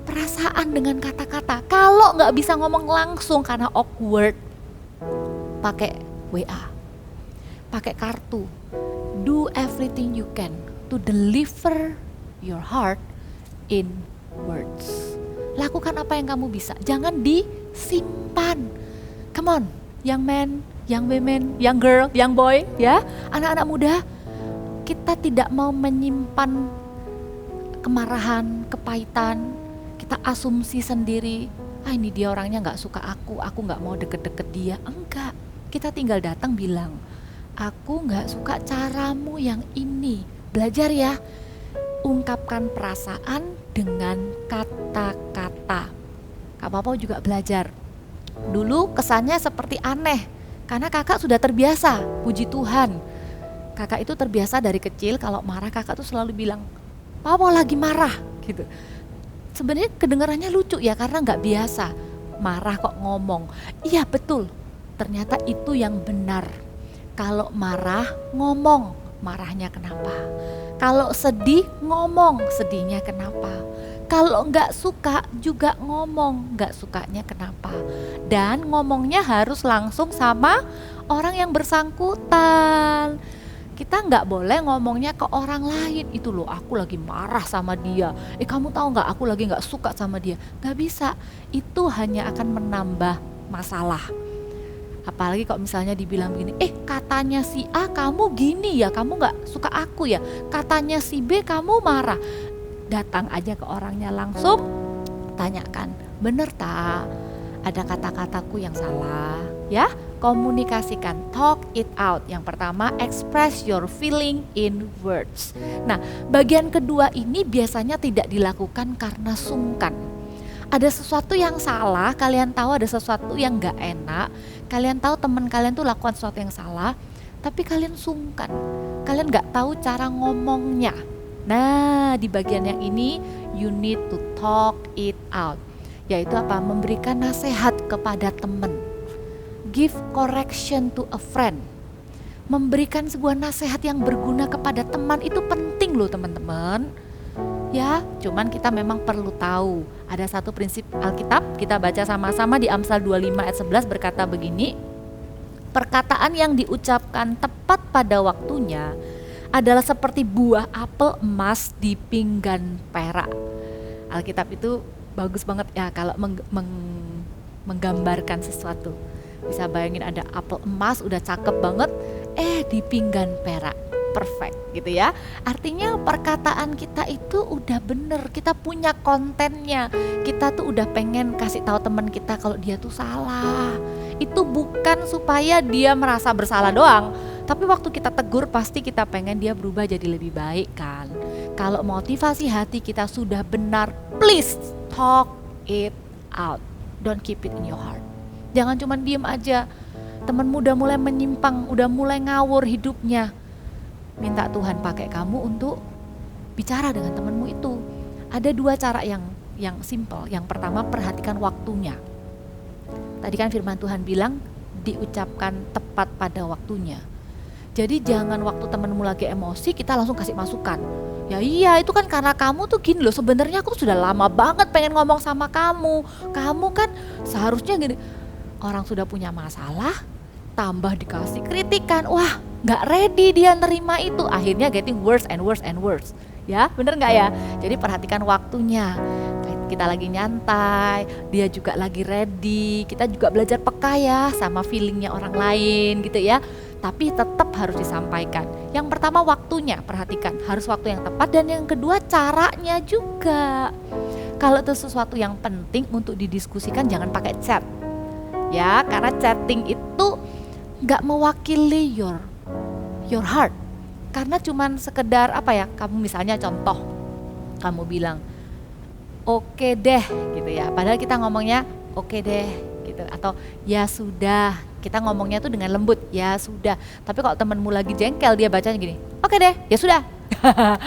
perasaan dengan kata-kata. Kalau gak bisa ngomong langsung karena awkward, pakai WA, pakai kartu. Do everything you can to deliver your heart in words. Lakukan apa yang kamu bisa, jangan disimpan. Come on, young man, young women, young girl, young boy, ya, anak-anak muda. Kita tidak mau menyimpan kemarahan, kepahitan. Kita asumsi sendiri, ini dia orangnya gak suka aku gak mau deket-deket dia. Enggak, kita tinggal datang bilang, aku gak suka caramu yang ini. Belajar ya, ungkapkan perasaan dengan kata-kata. Kak Papa juga belajar. Dulu kesannya seperti aneh, karena kakak sudah terbiasa, puji Tuhan. Kakak itu terbiasa dari kecil kalau marah kakak tuh selalu bilang, Papa lagi marah gitu. Sebenarnya kedengarannya lucu ya karena gak biasa. Marah kok ngomong. Iya betul, ternyata itu yang benar. Kalau marah, ngomong marahnya kenapa. Kalau sedih, ngomong sedihnya kenapa. Kalau nggak suka juga ngomong nggak sukanya kenapa. Dan ngomongnya harus langsung sama orang yang bersangkutan. Kita nggak boleh ngomongnya ke orang lain. Itu loh aku lagi marah sama dia. Kamu tahu nggak aku lagi nggak suka sama dia. Nggak bisa. Itu hanya akan menambah masalah. Apalagi kalau misalnya dibilang begini, katanya si A kamu gini ya, kamu gak suka aku ya. Katanya si B kamu marah. Datang aja ke orangnya langsung, tanyakan, bener tak? Ada kata-kataku yang salah? Ya, komunikasikan, talk it out. Yang pertama, express your feeling in words. Nah, bagian kedua ini biasanya tidak dilakukan karena sungkan. Ada sesuatu yang salah, kalian tahu ada sesuatu yang gak enak, kalian tahu teman kalian tuh lakukan sesuatu yang salah, tapi kalian sungkan, kalian gak tahu cara ngomongnya. Nah, di bagian yang ini, you need to talk it out. Yaitu apa? Memberikan nasihat kepada teman. Give correction to a friend. Memberikan sebuah nasihat yang berguna kepada teman itu penting loh teman-teman. Ya, cuman kita memang perlu tahu. Ada satu prinsip Alkitab, kita baca sama-sama di Amsal 25 ayat 11 berkata begini. Perkataan yang diucapkan tepat pada waktunya adalah seperti buah apel emas di pinggan perak. Alkitab itu bagus banget ya kalau menggambarkan sesuatu. Bisa bayangin ada apel emas udah cakep banget, di pinggan perak. Perfect gitu ya. Artinya perkataan kita itu udah bener, kita punya kontennya. Kita tuh udah pengen kasih tahu teman kita kalau dia tuh salah. Itu bukan supaya dia merasa bersalah doang, tapi waktu kita tegur pasti kita pengen dia berubah jadi lebih baik kan. Kalau motivasi hati kita sudah benar, please talk it out. Don't keep it in your heart. Jangan cuma diem aja. Temanmu udah mulai menyimpang, udah mulai ngawur hidupnya. Minta Tuhan pakai kamu untuk bicara dengan temanmu itu. Ada dua cara yang simple. Yang pertama, perhatikan waktunya. Tadi kan firman Tuhan bilang diucapkan tepat pada waktunya. Jadi jangan waktu temanmu lagi emosi kita langsung kasih masukan. Ya iya, itu kan karena kamu tuh gini loh, sebenarnya aku tuh sudah lama banget pengen ngomong sama kamu. Kamu kan seharusnya gini. Orang sudah punya masalah, tambah dikasih kritikan, wah gak ready dia nerima itu, akhirnya getting worse and worse and worse. Ya bener gak ya? Jadi perhatikan waktunya, kita lagi nyantai, dia juga lagi ready, kita juga belajar peka ya sama feelingnya orang lain gitu ya. Tapi tetap harus disampaikan. Yang pertama waktunya, perhatikan, harus waktu yang tepat. Dan yang kedua caranya juga. Kalau itu sesuatu yang penting untuk didiskusikan, jangan pakai chat. Ya, karena chatting itu gak mewakili your heart. Karena cuman sekedar apa ya, kamu misalnya contoh, kamu bilang oke deh gitu ya, padahal kita ngomongnya oke deh gitu. gitu. Atau ya sudah, kita ngomongnya tuh dengan lembut, ya sudah. Tapi kalau temenmu lagi jengkel, dia bacanya gini, oke deh, ya sudah.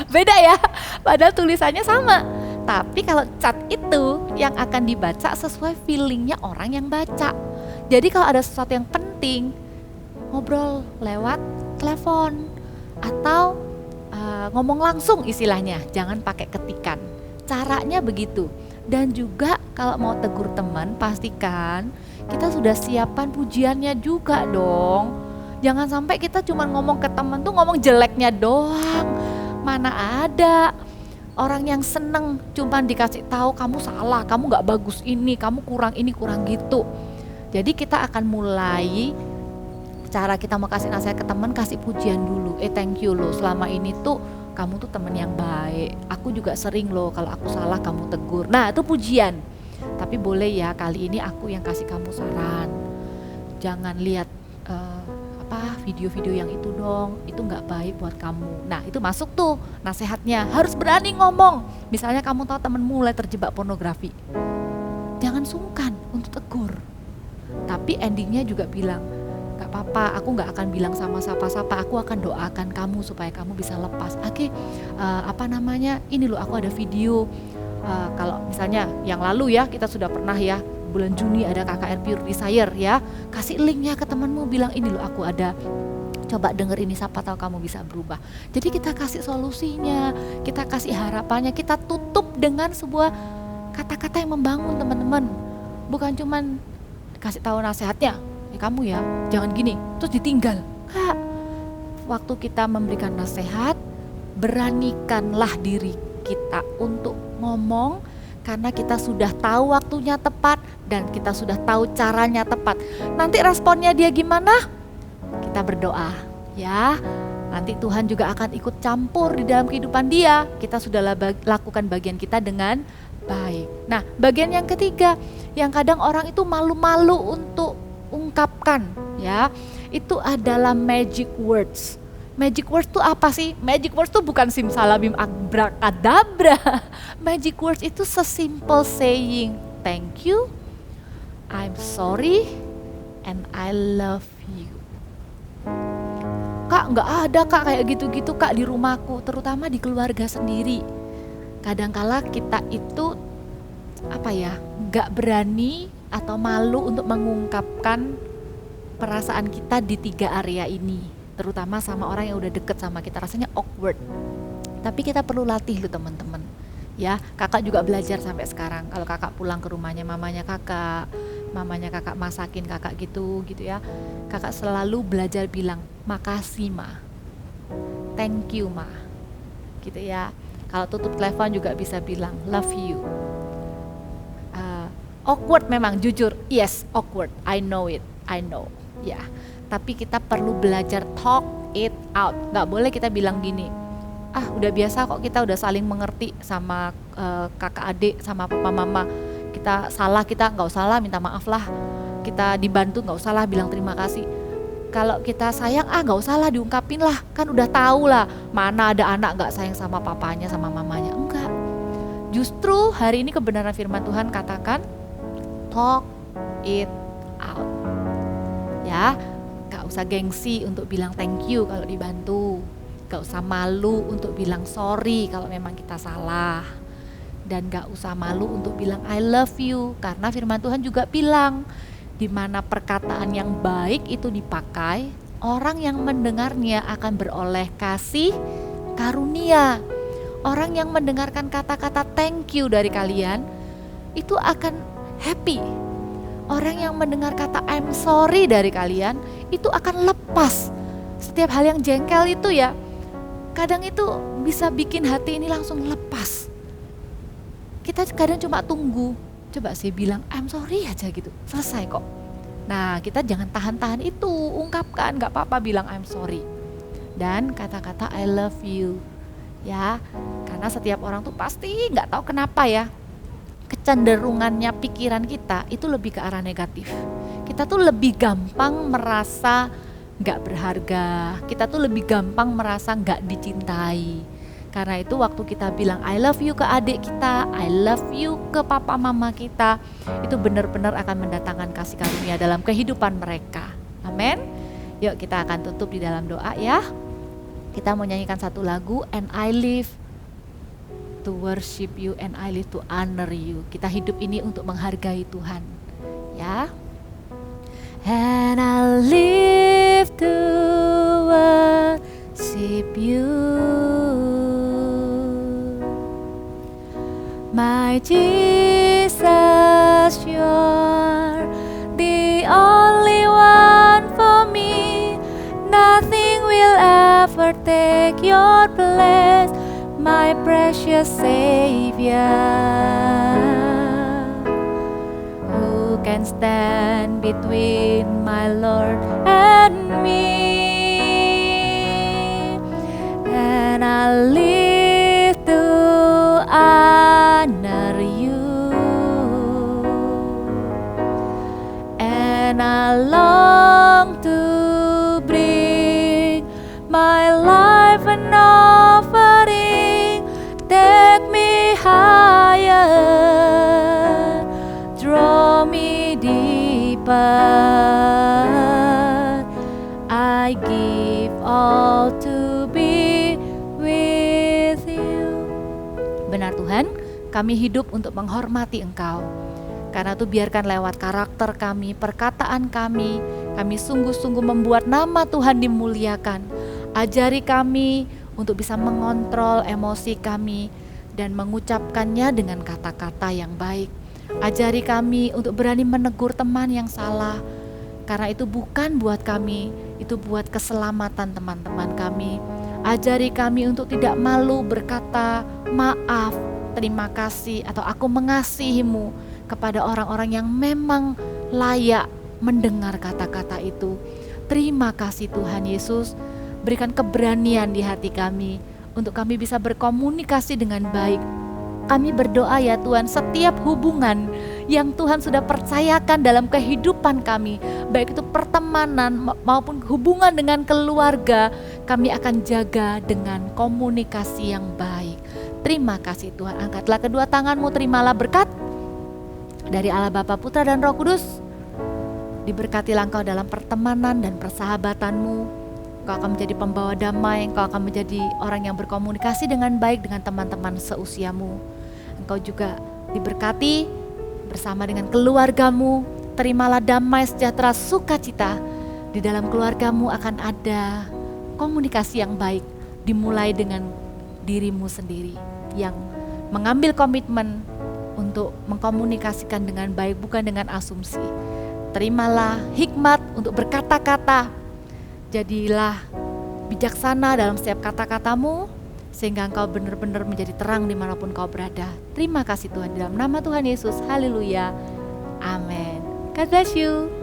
Beda ya, padahal tulisannya sama. Tapi kalau chat itu yang akan dibaca sesuai feelingnya orang yang baca. Jadi kalau ada sesuatu yang penting, ngobrol lewat telepon atau ngomong langsung istilahnya, jangan pakai ketikan. Caranya begitu. Dan juga kalau mau tegur teman, pastikan kita sudah siapkan pujiannya juga dong. Jangan sampai kita cuma ngomong ke teman tuh ngomong jeleknya doang. Mana ada orang yang seneng cuma dikasih tahu kamu salah, kamu nggak bagus ini kurang gitu. Jadi kita akan mulai cara kita mau kasih nasihat ke teman, kasih pujian dulu. Thank you loh, selama ini tuh kamu tuh teman yang baik. Aku juga sering loh kalau aku salah kamu tegur. Nah itu pujian. Tapi boleh ya kali ini aku yang kasih kamu saran. Jangan lihat video-video yang itu dong, itu nggak baik buat kamu. Nah itu masuk tuh nasihatnya, harus berani ngomong. Misalnya kamu tahu temenmu mulai terjebak pornografi, jangan sungkan untuk tegur. Tapi endingnya juga bilang, gak apa-apa, aku gak akan bilang sama siapa-siapa, aku akan doakan kamu supaya kamu bisa lepas. Ini loh aku ada video. Kalau misalnya yang lalu ya, kita sudah pernah ya, bulan Juni ada KKR Pure Desire ya, kasih linknya ke temanmu, bilang ini loh aku ada, coba denger ini, siapa tahu kamu bisa berubah. Jadi kita kasih solusinya, kita kasih harapannya, kita tutup dengan sebuah kata-kata yang membangun teman-teman. Bukan cuman kasih tahu nasihatnya, kamu ya jangan gini, terus ditinggal. Kak, waktu kita memberikan nasihat, beranikanlah diri kita untuk ngomong, karena kita sudah tahu waktunya tepat dan kita sudah tahu caranya tepat. Nanti responnya dia gimana? Kita berdoa ya. Nanti Tuhan juga akan ikut campur di dalam kehidupan dia. Kita sudah lakukan bagian kita dengan baik. Nah, bagian yang ketiga yang kadang orang itu malu-malu untuk ungkapkan ya, itu adalah magic words. Magic words itu apa sih? Magic words itu bukan simsalabim abrakadabra. Magic words itu sesimpel saying thank you, I'm sorry, and I love you. Kak, nggak ada kak kayak gitu-gitu kak di rumahku, terutama di keluarga sendiri. Kadangkala kita itu nggak berani atau malu untuk mengungkapkan perasaan kita di 3 area ini. Terutama sama orang yang udah deket sama kita, rasanya awkward. Tapi kita perlu latih loh teman-teman. Ya, kakak juga belajar sampai sekarang. Kalau kakak pulang ke rumahnya mamanya kakak masakin kakak gitu ya. Kakak selalu belajar bilang makasih ma, thank you ma, gitu ya. Kalau tutup telepon juga bisa bilang love you. Awkward memang, jujur, yes awkward, I know ya. Tapi kita perlu belajar talk it out. Gak boleh kita bilang gini, udah biasa kok, kita udah saling mengerti sama kakak adik, sama papa mama. Kita salah, kita gak usah lah minta maaf lah. Kita dibantu gak usah lah bilang terima kasih. Kalau kita sayang, gak usah lah diungkapin lah. Kan udah tahu lah, mana ada anak gak sayang sama papanya, sama mamanya. Enggak. Justru hari ini kebenaran firman Tuhan katakan, talk it out. Ya, gak usah gengsi untuk bilang thank you kalau dibantu. Gak usah malu untuk bilang sorry kalau memang kita salah. Dan gak usah malu untuk bilang I love you, karena firman Tuhan juga bilang, di mana perkataan yang baik itu dipakai, orang yang mendengarnya akan beroleh kasih karunia. Orang yang mendengarkan kata-kata thank you dari kalian itu akan happy. Orang yang mendengar kata I'm sorry dari kalian itu akan lepas. Setiap hal yang jengkel itu ya, kadang itu bisa bikin hati ini langsung lepas. Kita kadang cuma tunggu, coba sih bilang I'm sorry aja gitu, selesai kok. Nah kita jangan tahan-tahan itu, ungkapkan, gak apa-apa bilang I'm sorry. Dan kata-kata I love you ya, karena setiap orang tuh pasti gak tahu kenapa ya, kecenderungannya pikiran kita itu lebih ke arah negatif. Kita tuh lebih gampang merasa gak berharga, kita tuh lebih gampang merasa gak dicintai. Karena itu waktu kita bilang I love you ke adik kita, I love you ke papa mama kita, itu benar-benar akan mendatangkan kasih karunia dalam kehidupan mereka. Amin. Yuk kita akan tutup di dalam doa ya. Kita mau nyanyikan satu lagu, And I Live to Worship You, and I Live to Honor You. Kita hidup ini untuk menghargai Tuhan, ya. And I live to worship You, my Jesus, You're the only one for me. Nothing will ever take Your place, my precious Savior. Who can stand between my Lord and me? And I live to honor You, and I long to bring my life an offering. Take me higher, draw me deeper. I give all to be with You. Benar Tuhan, kami hidup untuk menghormati Engkau. Karena itu biarkan lewat karakter kami, perkataan kami sungguh-sungguh membuat nama Tuhan dimuliakan. Ajari kami untuk bisa mengontrol emosi kami dan mengucapkannya dengan kata-kata yang baik. Ajari kami untuk berani menegur teman yang salah, karena itu bukan buat kami, itu buat keselamatan teman-teman kami. Ajari kami untuk tidak malu berkata maaf, terima kasih, atau aku mengasihimu kepada orang-orang yang memang layak mendengar kata-kata itu. Terima kasih Tuhan Yesus, berikan keberanian di hati kami untuk kami bisa berkomunikasi dengan baik. Kami berdoa ya Tuhan, setiap hubungan yang Tuhan sudah percayakan dalam kehidupan kami, baik itu pertemanan maupun hubungan dengan keluarga, kami akan jaga dengan komunikasi yang baik. Terima kasih Tuhan, angkatlah kedua tanganmu, terimalah berkat dari Allah Bapa, Putra dan Roh Kudus. Diberkatilah engkau dalam pertemanan dan persahabatanmu. Engkau akan menjadi pembawa damai, engkau akan menjadi orang yang berkomunikasi dengan baik dengan teman-teman seusiamu. Engkau juga diberkati bersama dengan keluargamu. Terimalah damai, sejahtera, sukacita. Di dalam keluargamu akan ada komunikasi yang baik, dimulai dengan dirimu sendiri yang mengambil komitmen untuk mengkomunikasikan dengan baik, bukan dengan asumsi. Terimalah hikmat untuk berkata-kata. Jadilah bijaksana dalam setiap kata-katamu, sehingga engkau benar-benar menjadi terang dimanapun kau berada. Terima kasih Tuhan, dalam nama Tuhan Yesus. Haleluya. Amin. God bless you.